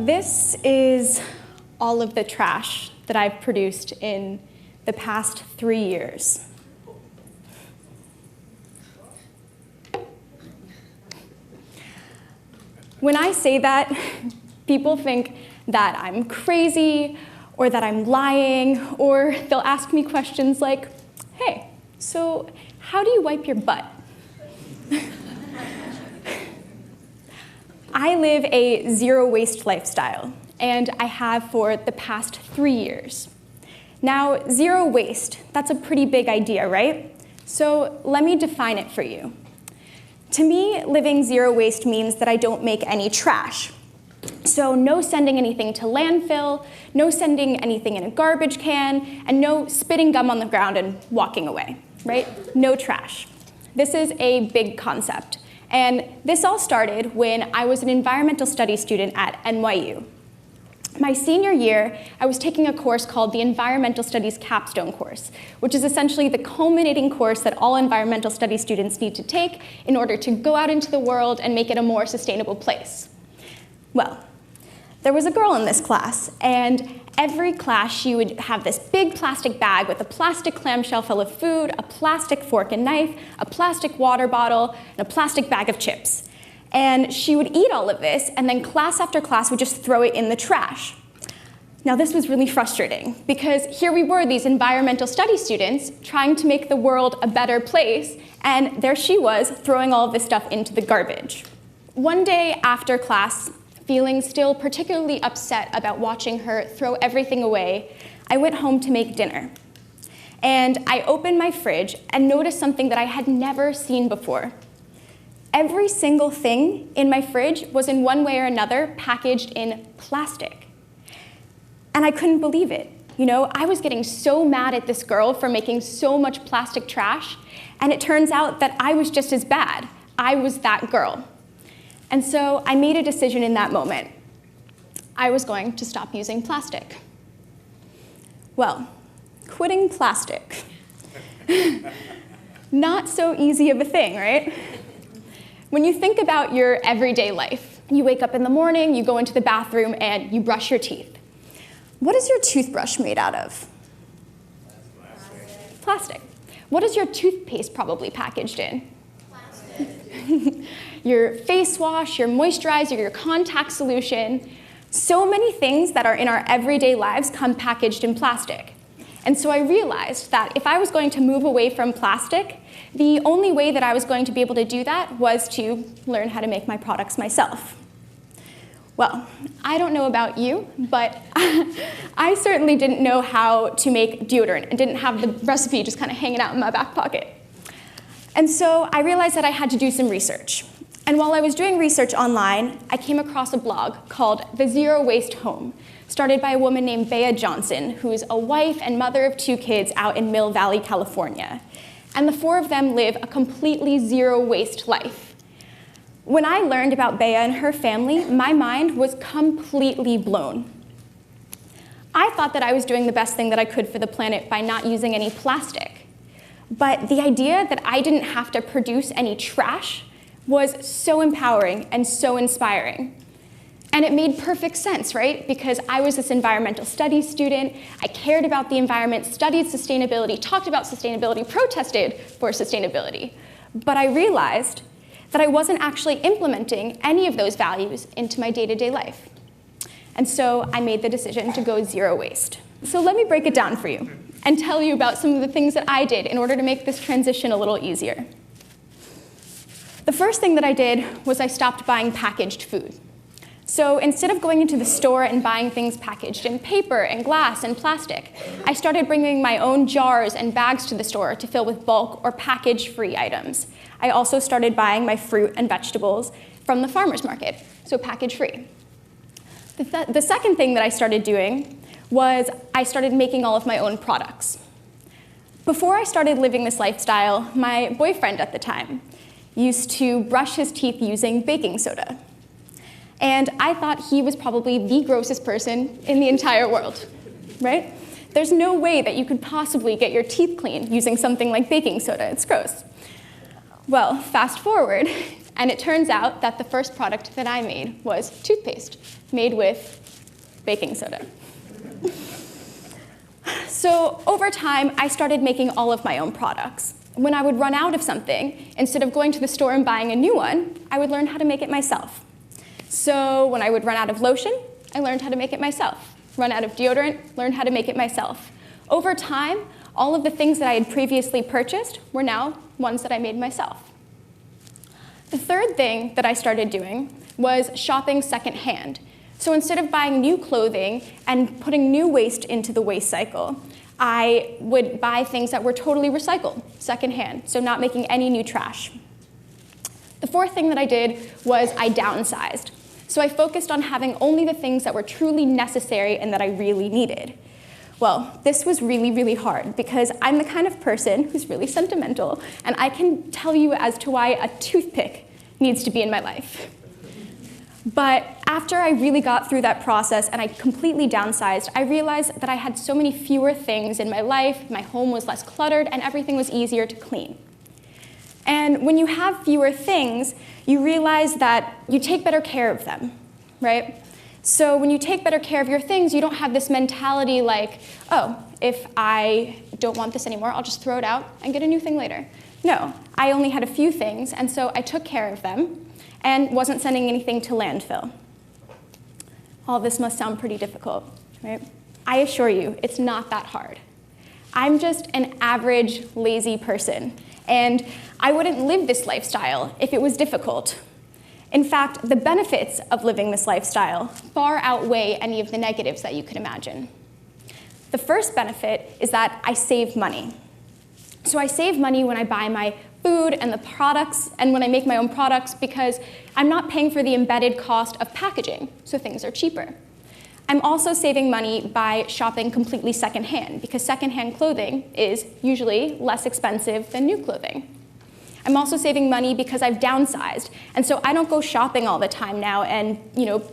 This is all of the trash that I've produced in the past 3 years. When I say that, people think that I'm crazy, or that I'm lying, or they'll ask me questions like, hey, so how do you wipe your butt? I live a zero-waste lifestyle, and I have for the past 3 years. Now, zero waste, that's a pretty big idea, right? So let me define it for you. To me, living zero waste means that I don't make any trash. So no sending anything to landfill, no sending anything in a garbage can, and no spitting gum on the ground and walking away, right? No trash. This is a big concept. And this all started when I was an environmental studies student at NYU. My senior year, I was taking a course called the Environmental Studies Capstone course, which is essentially the culminating course that all environmental studies students need to take in order to go out into the world and make it a more sustainable place. Well, there was a girl in this class, and every class she would have this big plastic bag with a plastic clamshell full of food, a plastic fork and knife, a plastic water bottle, and a plastic bag of chips. And she would eat all of this, and then class after class would just throw it in the trash. Now this was really frustrating, because here we were, these environmental studies students, trying to make the world a better place, and there she was, throwing all of this stuff into the garbage. One day after class, feeling still particularly upset about watching her throw everything away, I went home to make dinner. And I opened my fridge and noticed something that I had never seen before. Every single thing in my fridge was in one way or another packaged in plastic. And I couldn't believe it. You know, I was getting so mad at this girl for making so much plastic trash, and it turns out that I was just as bad. I was that girl. And so I made a decision in that moment. I was going to stop using plastic. Well, quitting plastic. Not so easy of a thing, right? When you think about your everyday life, you wake up in the morning, you go into the bathroom, and you brush your teeth. What is your toothbrush made out of? Plastic. What is your toothpaste probably packaged in? Plastic. Your face wash, your moisturizer, your contact solution. So many things that are in our everyday lives come packaged in plastic. And so I realized that if I was going to move away from plastic, the only way that I was going to be able to do that was to learn how to make my products myself. Well, I don't know about you, but I certainly didn't know how to make deodorant and didn't have the recipe just kind of hanging out in my back pocket. And so I realized that I had to do some research. And while I was doing research online, I came across a blog called The Zero Waste Home, started by a woman named Bea Johnson, who is a wife and mother of 2 kids out in Mill Valley, California. And the 4 of them live a completely zero waste life. When I learned about Bea and her family, my mind was completely blown. I thought that I was doing the best thing that I could for the planet by not using any plastic. But the idea that I didn't have to produce any trash was so empowering and so inspiring. And it made perfect sense, right? Because I was this environmental studies student, I cared about the environment, studied sustainability, talked about sustainability, protested for sustainability. But I realized that I wasn't actually implementing any of those values into my day-to-day life. And so I made the decision to go zero waste. So let me break it down for you and tell you about some of the things that I did in order to make this transition a little easier. The first thing that I did was I stopped buying packaged food. So instead of going into the store and buying things packaged in paper and glass and plastic, I started bringing my own jars and bags to the store to fill with bulk or package-free items. I also started buying my fruit and vegetables from the farmer's market, so package-free. The second thing that I started doing was I started making all of my own products. Before I started living this lifestyle, my boyfriend at the time used to brush his teeth using baking soda. And I thought he was probably the grossest person in the entire world, right? There's no way that you could possibly get your teeth clean using something like baking soda. It's gross. Well, fast forward, And it turns out that the first product that I made was toothpaste made with baking soda. So over time, I started making all of my own products. When I would run out of something, instead of going to the store and buying a new one, I would learn how to make it myself. So when I would run out of lotion, I learned how to make it myself. Run out of deodorant, learned how to make it myself. Over time, all of the things that I had previously purchased were now ones that I made myself. The third thing that I started doing was shopping secondhand. So instead of buying new clothing and putting new waste into the waste cycle, I would buy things that were totally recycled, secondhand, so not making any new trash. The fourth thing that I did was I downsized. So I focused on having only the things that were truly necessary and that I really needed. Well, this was really, really hard because I'm the kind of person who's really sentimental, and I can tell you as to why a toothpick needs to be in my life. But after I really got through that process and I completely downsized, I realized that I had so many fewer things in my life, my home was less cluttered, and everything was easier to clean. And when you have fewer things, you realize that you take better care of them, right? So when you take better care of your things, you don't have this mentality like, oh, if I don't want this anymore, I'll just throw it out and get a new thing later. No, I only had a few things, and so I took care of them and wasn't sending anything to landfill. All this must sound pretty difficult, right? I assure you, it's not that hard. I'm just an average, lazy person, and I wouldn't live this lifestyle if it was difficult. In fact, the benefits of living this lifestyle far outweigh any of the negatives that you could imagine. The first benefit is that I save money. So I save money when I buy my food and the products, and when I make my own products, because I'm not paying for the embedded cost of packaging, so things are cheaper. I'm also saving money by shopping completely secondhand, because secondhand clothing is usually less expensive than new clothing. I'm also saving money because I've downsized, and so I don't go shopping all the time now and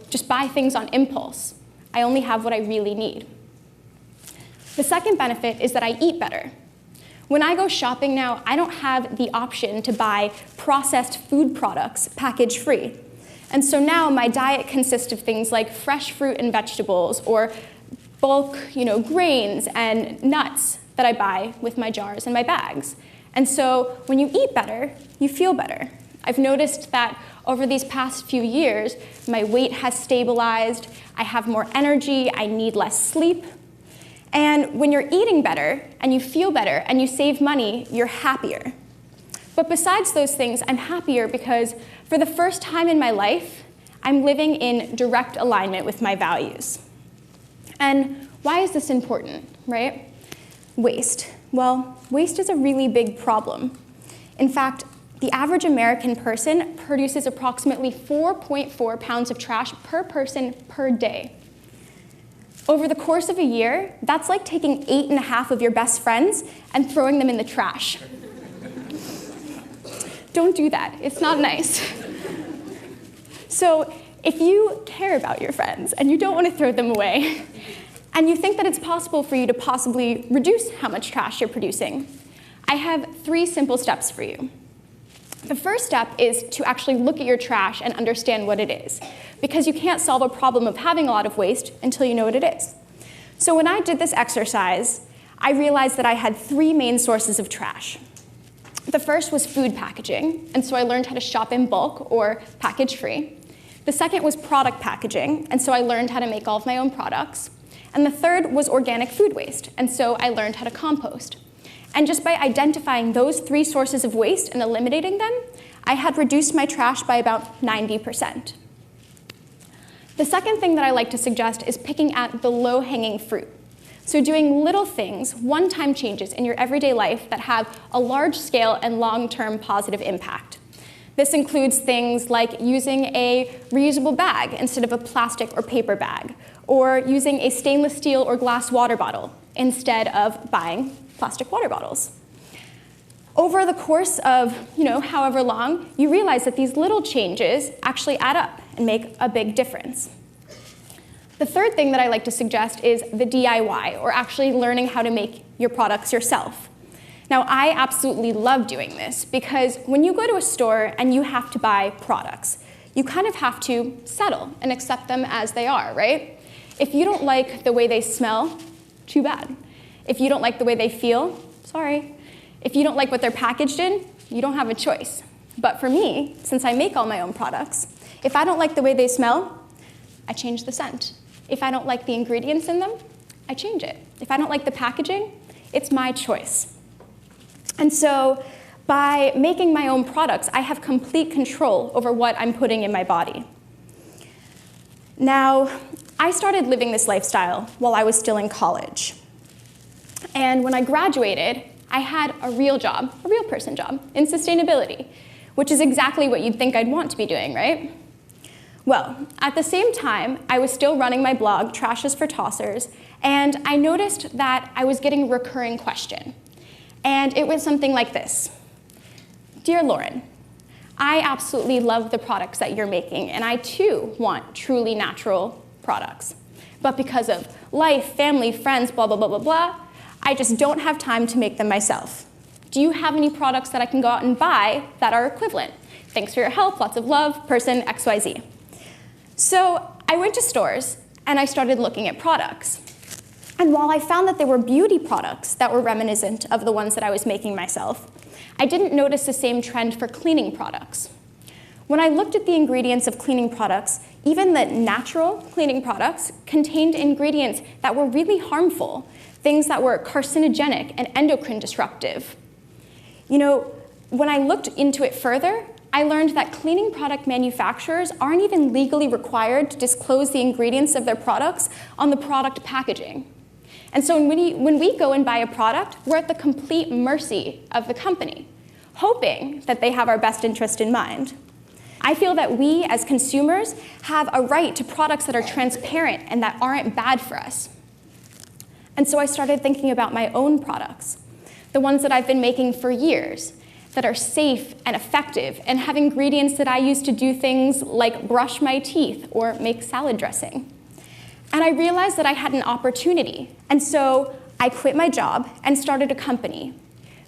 just buy things on impulse. I only have what I really need. The second benefit is that I eat better. When I go shopping now, I don't have the option to buy processed food products package-free. And so now my diet consists of things like fresh fruit and vegetables, or bulk grains and nuts that I buy with my jars and my bags. And so when you eat better, you feel better. I've noticed that over these past few years, my weight has stabilized, I have more energy, I need less sleep. And when you're eating better, and you feel better, and you save money, you're happier. But besides those things, I'm happier because for the first time in my life, I'm living in direct alignment with my values. And why is this important, right? Waste. Well, waste is a really big problem. In fact, the average American person produces approximately 4.4 pounds of trash per person per day. Over the course of a year, that's like taking 8.5 of your best friends and throwing them in the trash. Don't do that. It's not nice. So if you care about your friends and you don't want to throw them away, and you think that it's possible for you to possibly reduce how much trash you're producing, I have 3 simple steps for you. The first step is to actually look at your trash and understand what it is, because you can't solve a problem of having a lot of waste until you know what it is. So when I did this exercise, I realized that I had 3 main sources of trash. The first was food packaging, and so I learned how to shop in bulk or package-free. The second was product packaging, and so I learned how to make all of my own products. And the third was organic food waste, and so I learned how to compost. And just by identifying those 3 sources of waste and eliminating them, I had reduced my trash by about 90%. The second thing that I like to suggest is picking at the low-hanging fruit. So doing little things, one-time changes in your everyday life that have a large-scale and long-term positive impact. This includes things like using a reusable bag instead of a plastic or paper bag, or using a stainless steel or glass water bottle instead of buying plastic water bottles. Over the course of, however long, you realize that these little changes actually add up and make a big difference. The third thing that I like to suggest is the DIY, or actually learning how to make your products yourself. Now, I absolutely love doing this because when you go to a store and you have to buy products, you kind of have to settle and accept them as they are, right? If you don't like the way they smell, too bad. If you don't like the way they feel, sorry. If you don't like what they're packaged in, you don't have a choice. But for me, since I make all my own products, if I don't like the way they smell, I change the scent. If I don't like the ingredients in them, I change it. If I don't like the packaging, it's my choice. And so by making my own products, I have complete control over what I'm putting in my body. Now, I started living this lifestyle while I was still in college. And when I graduated, I had a real job, a real person job, in sustainability, which is exactly what you'd think I'd want to be doing, right? Well, at the same time, I was still running my blog, Trash is for Tossers, and I noticed that I was getting a recurring question. And it was something like this. Dear Lauren, I absolutely love the products that you're making, and I too want truly natural products. But because of life, family, friends, blah, blah, blah, blah, blah, I just don't have time to make them myself. Do you have any products that I can go out and buy that are equivalent? Thanks for your help, lots of love, person XYZ. So I went to stores and I started looking at products. And while I found that there were beauty products that were reminiscent of the ones that I was making myself, I didn't notice the same trend for cleaning products. When I looked at the ingredients of cleaning products, even the natural cleaning products contained ingredients that were really harmful, things that were carcinogenic and endocrine disruptive. You know, when I looked into it further, I learned that cleaning product manufacturers aren't even legally required to disclose the ingredients of their products on the product packaging. And so when we go and buy a product, we're at the complete mercy of the company, hoping that they have our best interest in mind. I feel that we, as consumers, have a right to products that are transparent and that aren't bad for us. And so I started thinking about my own products, the ones that I've been making for years, that are safe and effective and have ingredients that I use to do things like brush my teeth or make salad dressing. And I realized that I had an opportunity. And so I quit my job and started a company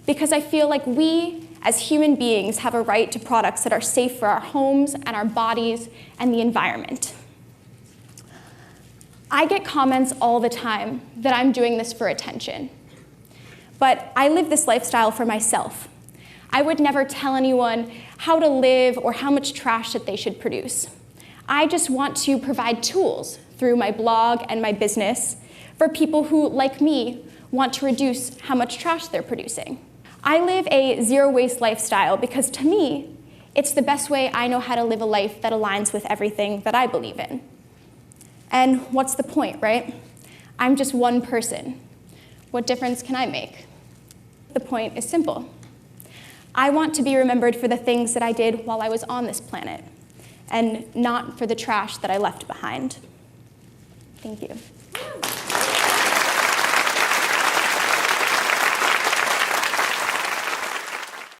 because I feel like we, as human beings, have a right to products that are safe for our homes and our bodies and the environment. I get comments all the time that I'm doing this for attention. But I live this lifestyle for myself. I would never tell anyone how to live or how much trash that they should produce. I just want to provide tools through my blog and my business for people who, like me, want to reduce how much trash they're producing. I live a zero-waste lifestyle because, to me, it's the best way I know how to live a life that aligns with everything that I believe in. And what's the point, right? I'm just one person. What difference can I make? The point is simple. I want to be remembered for the things that I did while I was on this planet, and not for the trash that I left behind. Thank you.